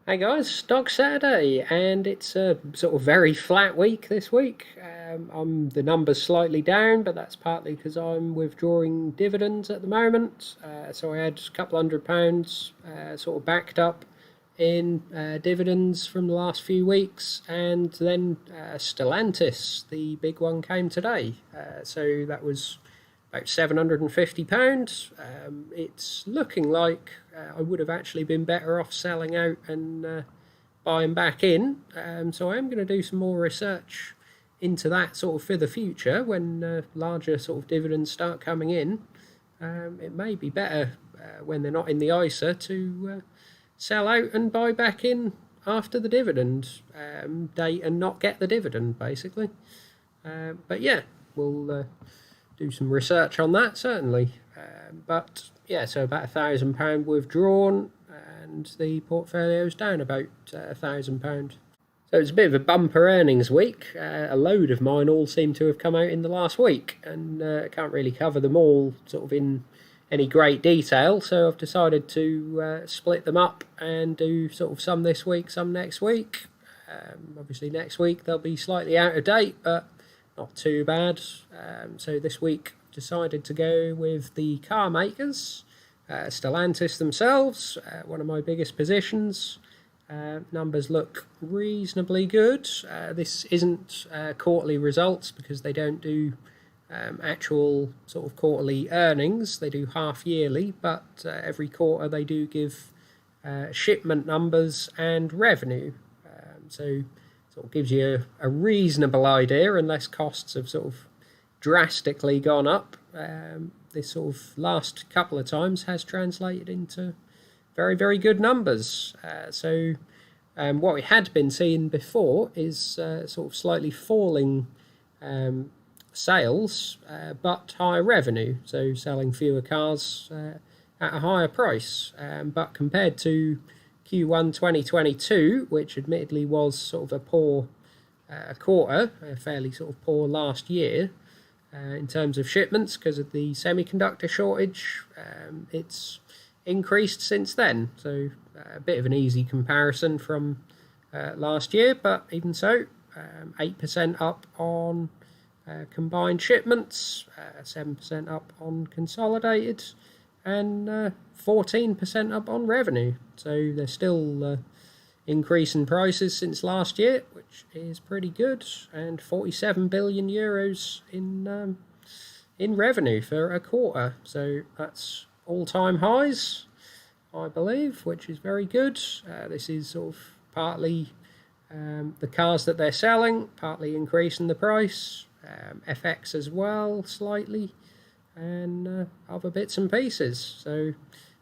Hey guys, Dog Saturday, and it's a sort of very flat week this week. The numbers slightly down, but that's partly because I'm withdrawing dividends at the moment. So I had a couple £100 sort of backed up in dividends from the last few weeks, and then Stellantis, the big one, came today. So that was about £750. It's looking like I would have actually been better off selling out and buying back in. So I am going to do some more research into that sort of for the future when larger sort of dividends start coming in. It may be better when they're not in the ISA to sell out and buy back in after the dividend date and not get the dividend, basically. But yeah, we'll do some research on that, certainly. But yeah, so about £1,000 withdrawn, and the portfolio's down about £1,000. So it's a bit of a bumper earnings week. A load of mine all seem to have come out in the last week, and I can't really cover them all sort of in any great detail, so I've decided to split them up and do sort of some this week, some next week. Obviously next week they'll be slightly out of date, but not too bad. So this week decided to go with the car makers, Stellantis themselves, one of my biggest positions. Numbers look reasonably good. This isn't quarterly results because they don't do actual sort of quarterly earnings. They do half yearly, but every quarter they do give shipment numbers and revenue. So sort of gives you a reasonable idea, unless costs have sort of drastically gone up. This sort of last couple of times has translated into very, very good numbers. So what we had been seeing before is sort of slightly falling sales, but higher revenue, so selling fewer cars at a higher price. But compared to Q1 2022, which admittedly was sort of a poor quarter, a fairly sort of poor last year in terms of shipments because of the semiconductor shortage, it's increased since then. So a bit of an easy comparison from last year, but even so, 8% up on combined shipments, 7% up on consolidated, and 14% up on revenue. So they're still increasing prices since last year, which is pretty good, and 47 billion euros in revenue for a quarter. So that's all-time highs, I believe, which is very good. This is sort of partly the cars that they're selling, partly increasing the price, FX as well, slightly, and other bits and pieces. So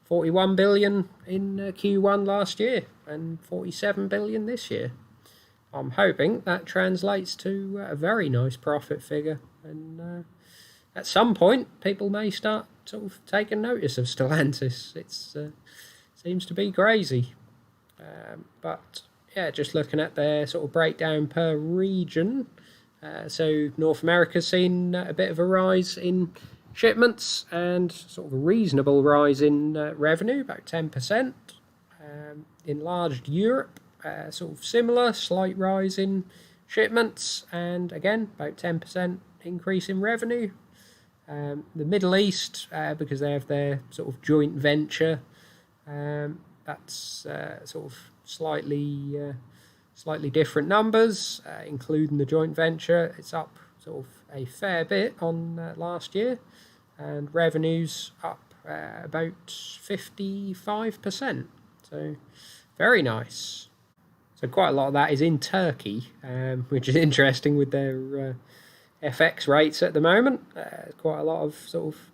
41 billion in Q1 last year and 47 billion this year. I'm hoping that translates to a very nice profit figure, and at some point people may start sort of taking notice of Stellantis. It seems to be crazy, but yeah, just looking at their sort of breakdown per region. So North America's seen a bit of a rise in shipments and sort of a reasonable rise in revenue, about 10%. Enlarged Europe, sort of similar, slight rise in shipments, and again, about 10% increase in revenue. The Middle East, because they have their sort of joint venture, that's sort of slightly different numbers, including the joint venture. It's up sort of a fair bit on last year, and revenues up about 55%. So very nice. So quite a lot of that is in Turkey, which is interesting with their FX rates at the moment. Quite a lot of sort of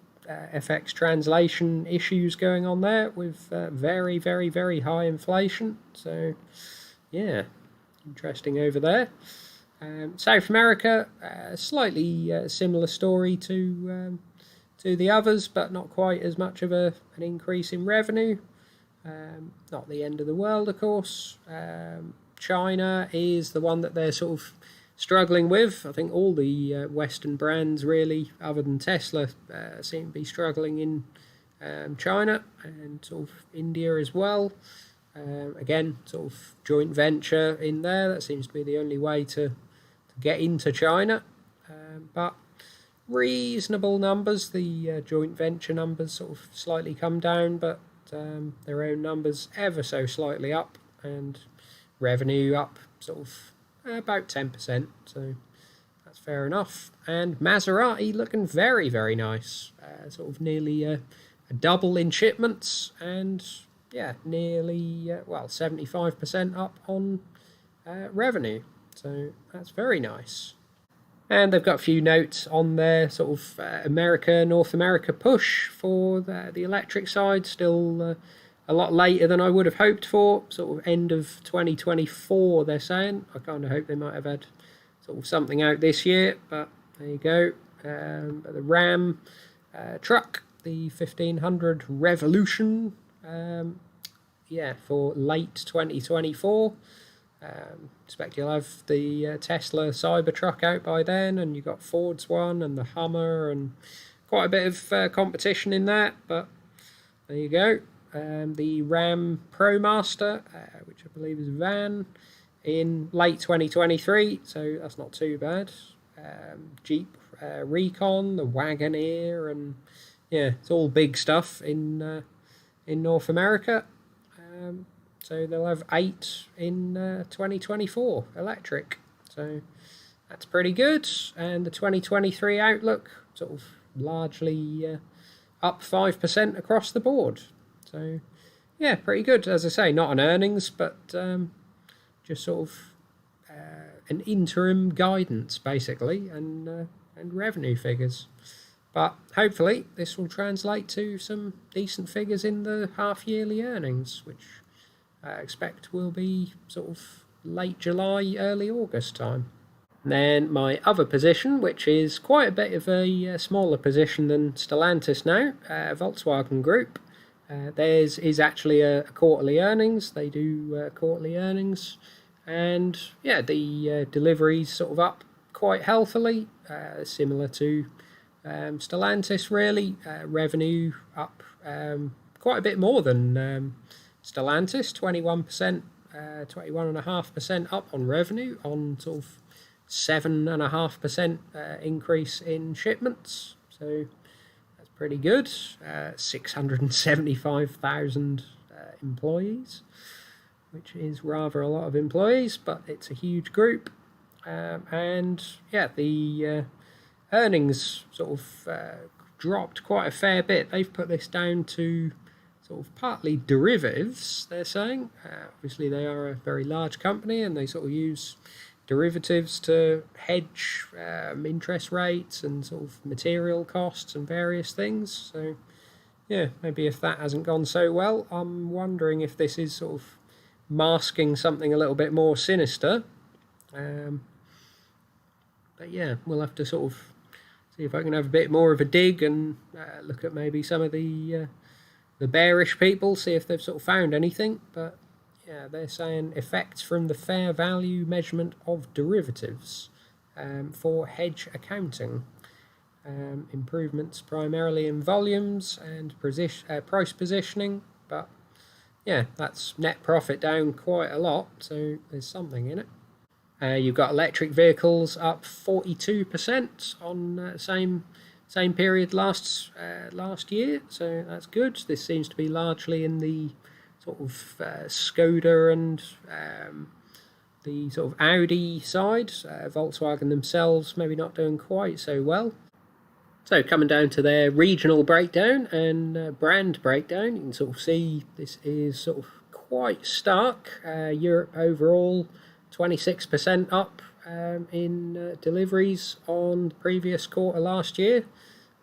FX translation issues going on there with very, very, very high inflation. So yeah, interesting over there. South America, slightly similar story to the others, but not quite as much of an increase in revenue. Not the end of the world, of course. China is the one that they're sort of struggling with. I think all the Western brands, really, other than Tesla, seem to be struggling in China and sort of India as well. Again, sort of joint venture in there. That seems to be the only way to get into China. But reasonable numbers. The joint venture numbers sort of slightly come down, but their own numbers ever so slightly up, and revenue up sort of about 10%. So that's fair enough. And Maserati looking very, very nice. Sort of nearly a double in shipments, and yeah, nearly 75% up on revenue. So that's very nice. And they've got a few notes on their sort of North America push for the electric side. Still a lot later than I would have hoped for. Sort of end of 2024, they're saying. I kind of hope they might have had sort of something out this year, but there you go. But the Ram truck, the 1500 Revolution, for late 2024. Expect you'll have the Tesla Cybertruck out by then, and you've got Ford's one and the Hummer, and quite a bit of competition in that, but there you go. The Ram ProMaster, which I believe is a van, in late 2023, so that's not too bad. Jeep Recon, the Wagoneer, and yeah, it's all big stuff in North America. So they'll have 8 in 2024 electric. So that's pretty good. And the 2023 outlook sort of largely up 5% across the board. So yeah, pretty good. As I say, not on earnings, but just sort of an interim guidance basically, and revenue figures. But hopefully this will translate to some decent figures in the half-yearly earnings, which I expect will be sort of late July, early August time. And then my other position, which is quite a bit of a smaller position than Stellantis now, Volkswagen Group. Theirs is actually a quarterly earnings. They do quarterly earnings. And yeah, the deliveries sort of up quite healthily, similar to Stellantis really. Revenue up quite a bit more than Stellantis, 21%, 21.5% up on revenue, on sort of 7.5% increase in shipments. So that's pretty good. 675,000 employees, which is rather a lot of employees, but it's a huge group. And yeah, the earnings sort of dropped quite a fair bit. They've put this down to sort of partly derivatives, they're saying. Obviously, they are a very large company, and they sort of use derivatives to hedge interest rates and sort of material costs and various things. So, yeah, maybe if that hasn't gone so well, I'm wondering if this is sort of masking something a little bit more sinister. But yeah, we'll have to sort of see if I can have a bit more of a dig and look at maybe some of the bearish people, see if they've sort of found anything. But yeah, they're saying effects from the fair value measurement of derivatives for hedge accounting. Improvements primarily in volumes and price positioning, but yeah, that's net profit down quite a lot, so there's something in it. You've got electric vehicles up 42% on same period last year, so that's good. This seems to be largely in the sort of Skoda and the sort of Audi side. Volkswagen themselves maybe not doing quite so well. So coming down to their regional breakdown and brand breakdown, you can sort of see this is sort of quite stark. Europe overall 26% up in deliveries on the previous quarter last year.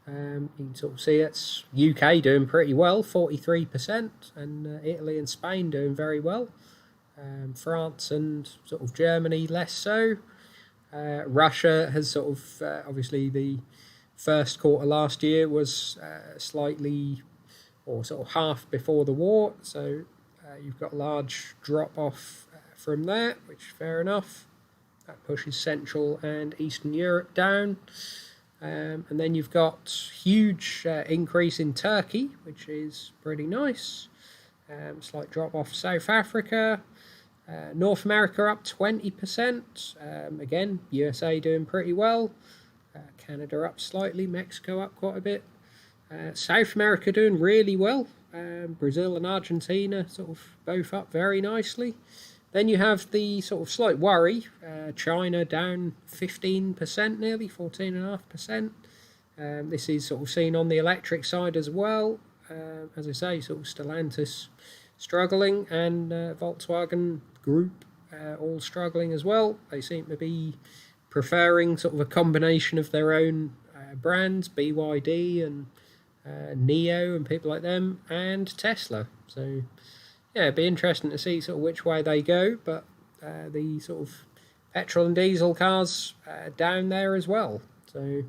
You can sort of see it's UK doing pretty well, 43%, and Italy and Spain doing very well. France and sort of Germany less so. Russia has sort of, obviously the first quarter last year was slightly, or sort of half before the war, so you've got a large drop off from there, which fair enough. That pushes Central and Eastern Europe down. And then you've got huge increase in Turkey, which is pretty nice. Slight drop off South Africa. North America up 20%. Again, USA doing pretty well. Canada up slightly. Mexico up quite a bit. South America doing really well. Brazil and Argentina sort of both up very nicely. Then you have the sort of slight worry. China down 15%, nearly 14.5%. This is sort of seen on the electric side as well. As I say, sort of Stellantis struggling, and Volkswagen Group all struggling as well. They seem to be preferring sort of a combination of their own brands, BYD and Neo and people like them, and Tesla. So yeah, it'd be interesting to see sort of which way they go, but the sort of petrol and diesel cars down there as well. So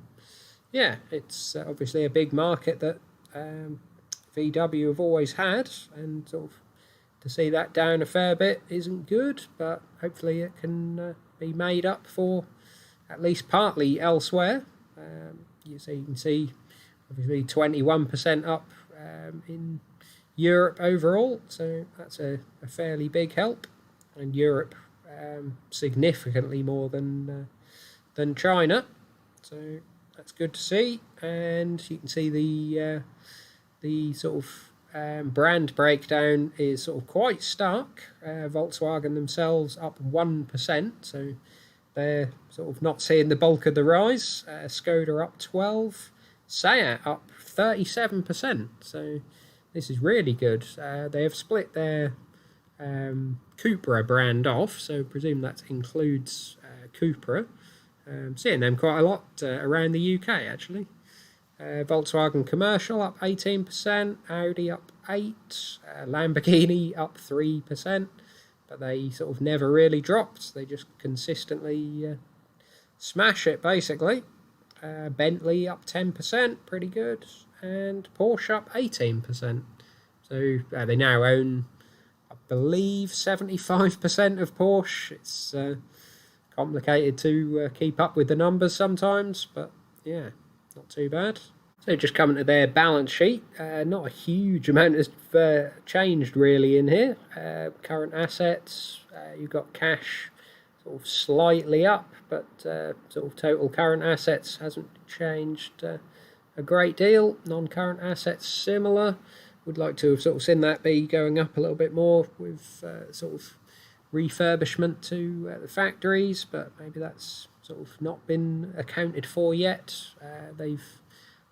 yeah, it's obviously a big market that VW have always had, and sort of to see that down a fair bit isn't good, but hopefully it can be made up for at least partly elsewhere. So you can see obviously 21% up in Europe overall, so that's a fairly big help, and Europe significantly more than China, so that's good to see. And you can see the sort of brand breakdown is sort of quite stark. Volkswagen themselves up 1%, so they're sort of not seeing the bulk of the rise. Skoda up 12%, Seat up 37%, so this is really good. They have split their Cupra brand off, so I presume that includes Cupra. Seeing them quite a lot around the UK actually. Volkswagen Commercial up 18%, Audi up 8%, Lamborghini up 3%, but they sort of never really dropped. They just consistently smash it basically. Bentley up 10%, pretty good, and Porsche up 18%. So they now own, I believe, 75% of Porsche. It's complicated to keep up with the numbers sometimes, but yeah, not too bad. So just coming to their balance sheet, not a huge amount has changed really in here. Current assets, you've got cash sort of slightly up, but sort of total current assets hasn't changed a great deal. Non-current assets similar. Would like to have sort of seen that be going up a little bit more with sort of refurbishment to the factories, but maybe that's sort of not been accounted for yet. They've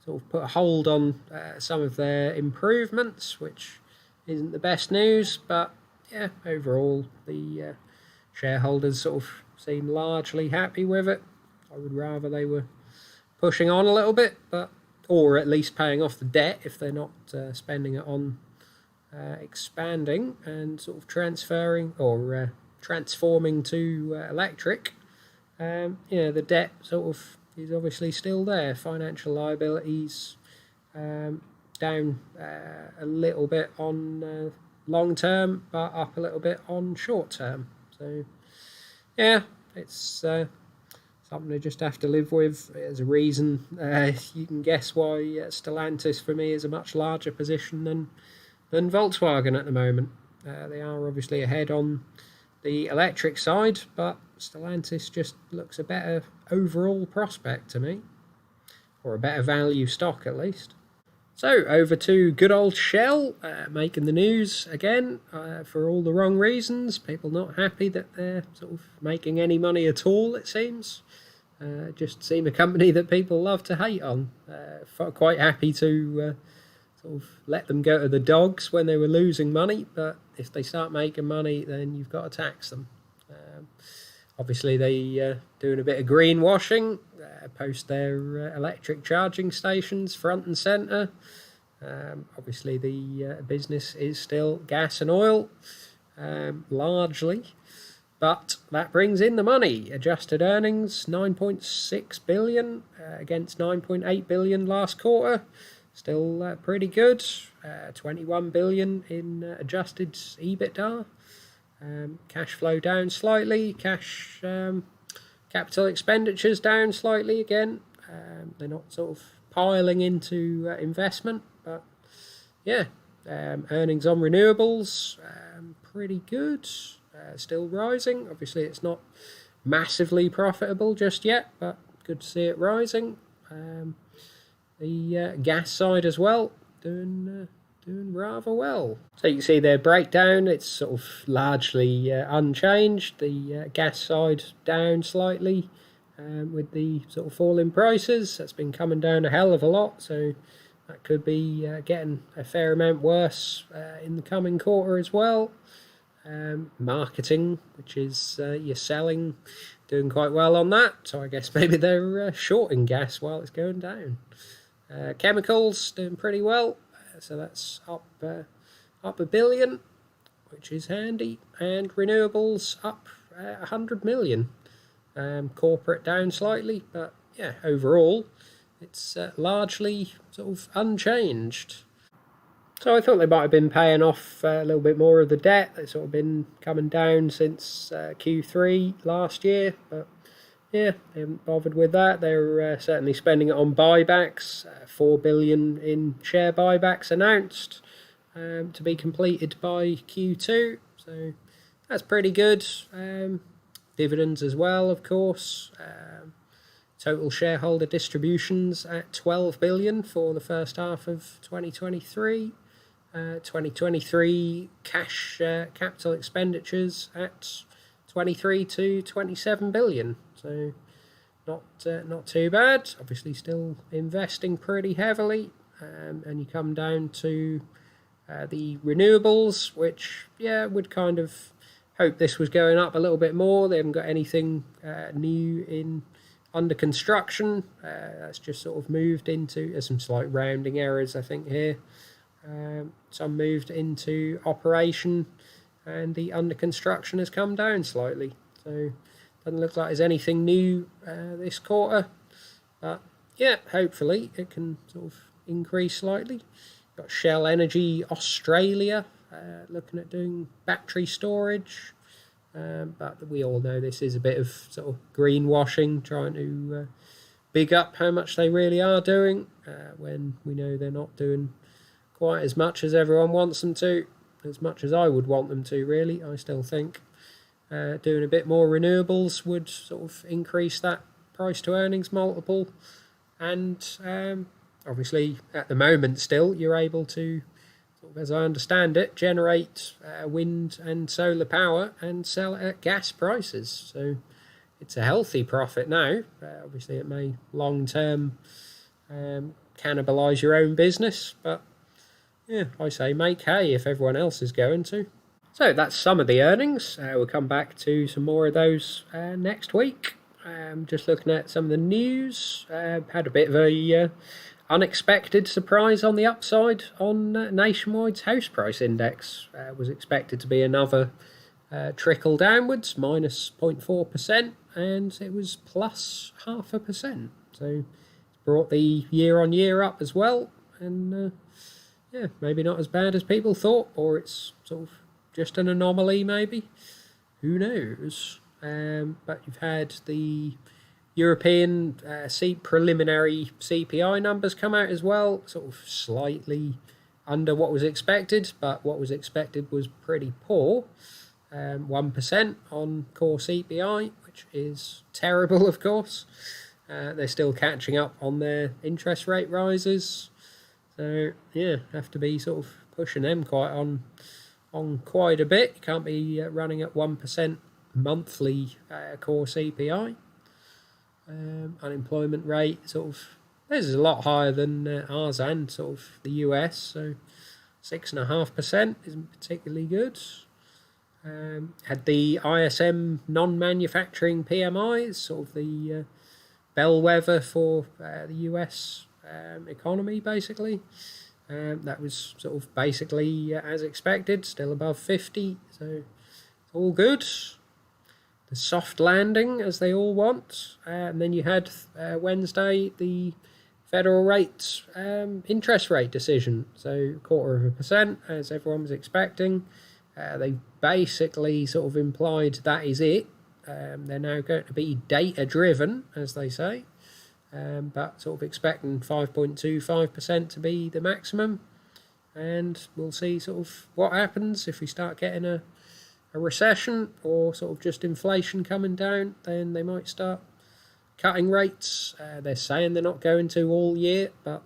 sort of put a hold on some of their improvements, which isn't the best news, but yeah, overall the shareholders sort of seem largely happy with it. I would rather they were pushing on a little bit, but or at least paying off the debt if they're not spending it on expanding and sort of transferring or transforming to electric. The debt sort of is obviously still there. Financial liabilities down a little bit on long term, but up a little bit on short term. So yeah, it's something I just have to live with. There's a reason. You can guess why Stellantis for me is a much larger position than Volkswagen at the moment. They are obviously ahead on the electric side, but Stellantis just looks a better overall prospect to me, or a better value stock at least. So over to good old Shell, making the news again for all the wrong reasons. People not happy that they're sort of making any money at all, it seems. Just seem a company that people love to hate on. Quite happy to sort of let them go to the dogs when they were losing money, but if they start making money, then you've got to tax them. Obviously, they doing a bit of greenwashing, post their electric charging stations front and centre. Obviously, the business is still gas and oil, largely, but that brings in the money. Adjusted earnings, 9.6 billion against 9.8 billion last quarter. Still pretty good. 21 billion in adjusted EBITDA. Cash flow down slightly. Capital expenditures down slightly again. They're not sort of piling into investment, but yeah, Earnings on renewables, pretty good. Still rising. Obviously, it's not massively profitable just yet, but good to see it rising. The gas side as well, doing rather well. So you can see their breakdown, it's sort of largely unchanged. The gas side down slightly with the sort of fall in prices. That's been coming down a hell of a lot, so that could be getting a fair amount worse in the coming quarter as well. Marketing, which is your selling, doing quite well on that. So I guess maybe they're shorting gas while it's going down. Chemicals doing pretty well. So that's up $1 billion, which is handy. And renewables up 100 million. Corporate down slightly, but yeah, overall it's largely sort of unchanged. So I thought they might have been paying off a little bit more of the debt. It's sort of been coming down since Q3 last year, but yeah, they haven't bothered with that. They're certainly spending it on buybacks. 4 billion in share buybacks announced to be completed by Q2. So that's pretty good. Dividends as well, of course. Total shareholder distributions at 12 billion for the first half of 2023. 2023 cash capital expenditures at 23 to 27 billion. So not too bad. Obviously still investing pretty heavily. And you come down to the renewables, which would kind of hope this was going up a little bit more. They haven't got anything new under construction. That's just sort of moved into some slight rounding errors, I think, here. Some moved into operation, and the under construction has come down slightly. So doesn't look like there's anything new this quarter, but yeah, hopefully it can sort of increase slightly. Got Shell Energy Australia looking at doing battery storage, but we all know this is a bit of sort of greenwashing, trying to big up how much they really are doing when we know they're not doing quite as much as everyone wants them to, as much as I would want them to, really. I still think doing a bit more renewables would sort of increase that price to earnings multiple, and obviously at the moment still you're able to, as I understand it, generate wind and solar power and sell it at gas prices. So it's a healthy profit now. Obviously it may long term cannibalise your own business, but yeah, I say make hay if everyone else is going to. So that's some of the earnings. We'll come back to some more of those next week. Just looking at some of the news. Had a bit of a unexpected surprise on the upside on Nationwide's house price index. Was expected to be another trickle downwards, minus 0.4%, and it was plus 0.5%. So it's brought the year on year up as well, and maybe not as bad as people thought, or it's sort of just an anomaly maybe. Who knows? But you've had the European preliminary CPI numbers come out as well, sort of slightly under what was expected, but what was expected was pretty poor. 1% on core CPI, which is terrible, of course. They're still catching up on their interest rate rises. So, have to be sort of pushing them on quite a bit. You can't be running at 1% monthly core CPI. Unemployment rate this is a lot higher than ours and sort of the US, so 6.5% isn't particularly good. Had the ISM non-manufacturing PMI, sort of the bellwether for the US economy, basically. That was sort of basically as expected, still above 50, so it's all good. The soft landing, as they all want. And then you had Wednesday the federal rate interest rate decision, so 0.25%, as everyone was expecting. They basically sort of implied that is it. They're now going to be data driven, as they say, but sort of expecting 5.25% to be the maximum. and we'll see sort of what happens if we start getting a recession or sort of just inflation coming down. Then they might start cutting rates. They're saying they're not going to all year, but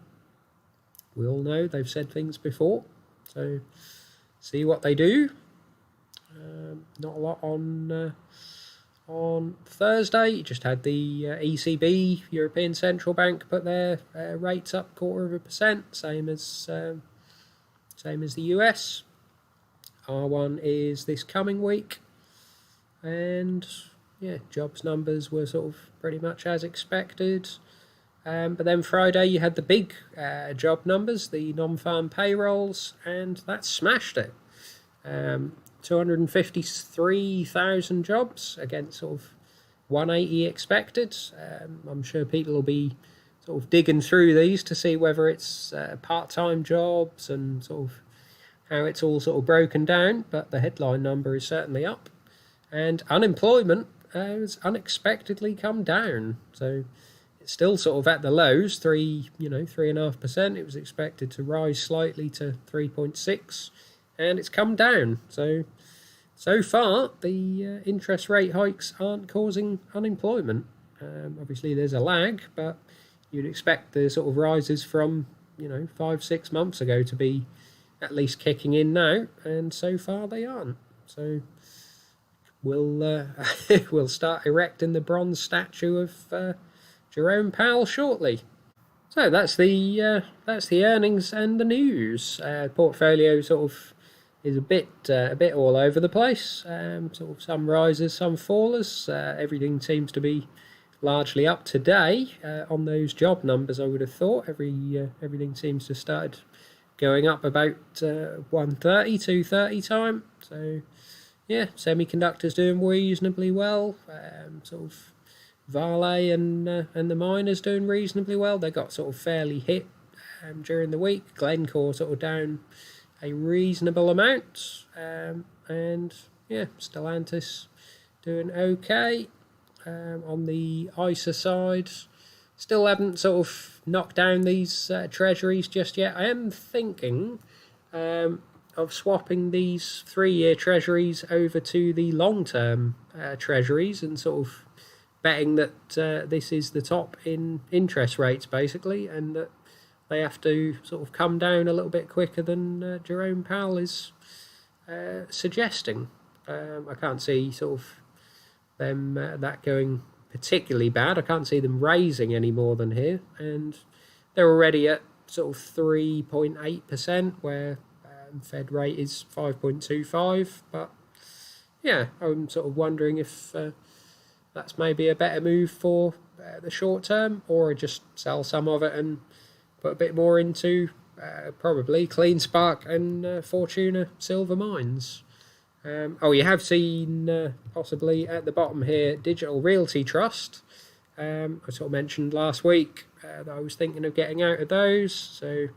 we all know they've said things before. So see what they do. Not a lot on Thursday. You just had the ECB, European Central Bank, put their rates up 0.25%, same as the US. R1 is this coming week, and yeah, jobs numbers were sort of pretty much as expected. But then Friday you had the big job numbers, the non-farm payrolls, and that smashed it. 253,000 jobs against sort of 180 expected. I'm sure people will be sort of digging through these to see whether it's part-time jobs and sort of how it's all sort of broken down, but the headline number is certainly up. And unemployment has unexpectedly come down. So it's still sort of at the lows, 3.5%. It was expected to rise slightly to 3.6%, and it's come down. So far, the interest rate hikes aren't causing unemployment. Obviously, there's a lag, but you'd expect the sort of rises from 5-6 months ago to be at least kicking in now, and so far they aren't. So we'll start erecting the bronze statue of Jerome Powell shortly. So that's the earnings and the news. Portfolio sort of is a bit all over the place. Sort of some rises, some fallers. Everything seems to be largely up today on those job numbers. I would have thought everything seems to have started going up about 1:30, 2:30 time. So yeah, semiconductors doing reasonably well. Sort of Vale and the miners doing reasonably well. They got sort of fairly hit during the week. Glencore sort of down a reasonable amount, and yeah, Stellantis doing okay. On the ISA side, still haven't sort of knocked down these treasuries just yet. I am thinking of swapping these 3-year treasuries over to the long-term treasuries and sort of betting that this is the top in interest rates, basically, and that they have to sort of come down a little bit quicker than Jerome Powell is suggesting. I can't see sort of them that going particularly bad. I can't see them raising any more than here, and they're already at sort of 3.8%, where Fed rate is 5.25. But yeah, I'm sort of wondering if that's maybe a better move for the short term, or just sell some of it and put a bit more into probably Clean Spark and Fortuna Silver Mines. You have seen possibly at the bottom here Digital Realty Trust. I sort of mentioned last week that I was thinking of getting out of those, so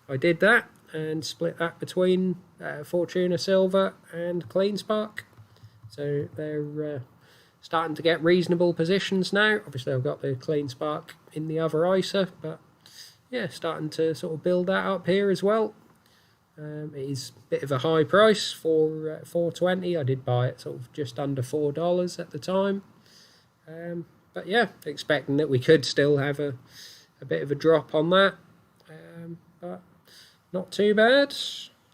I did that and split that between Fortuna Silver and Clean Spark. So they're starting to get reasonable positions now. Obviously I've got the Clean Spark in the other ISA, but yeah, starting to sort of build that up here as well. It is a bit of a high price for $4.20. I did buy it sort of just under $4 at the time. But yeah, expecting that we could still have a bit of a drop on that. But not too bad.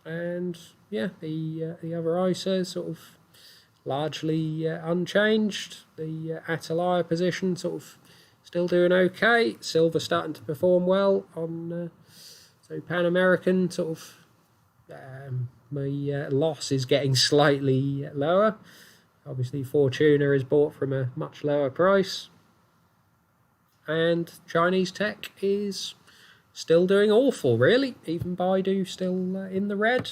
And yeah, the other ISA sort of largely unchanged. The Atalaya position sort of still doing okay. Silver starting to perform well on so Pan American sort of my loss is getting slightly lower. Obviously Fortuna is bought from a much lower price, and Chinese tech is still doing awful, really. Even Baidu still in the red.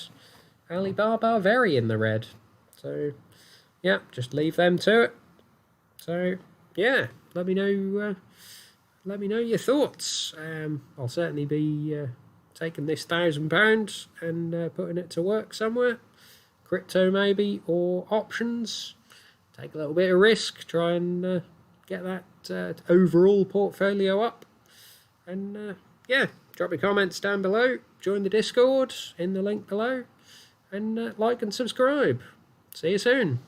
Alibaba very in the red. So yeah, just leave them to it. So yeah, let me know your thoughts. I'll certainly be taking this £1,000 and putting it to work somewhere. Crypto maybe, or options. Take a little bit of risk, try and get that overall portfolio up. And yeah, Drop your comments down below. Join the Discord in the link below. And like and subscribe. See you soon.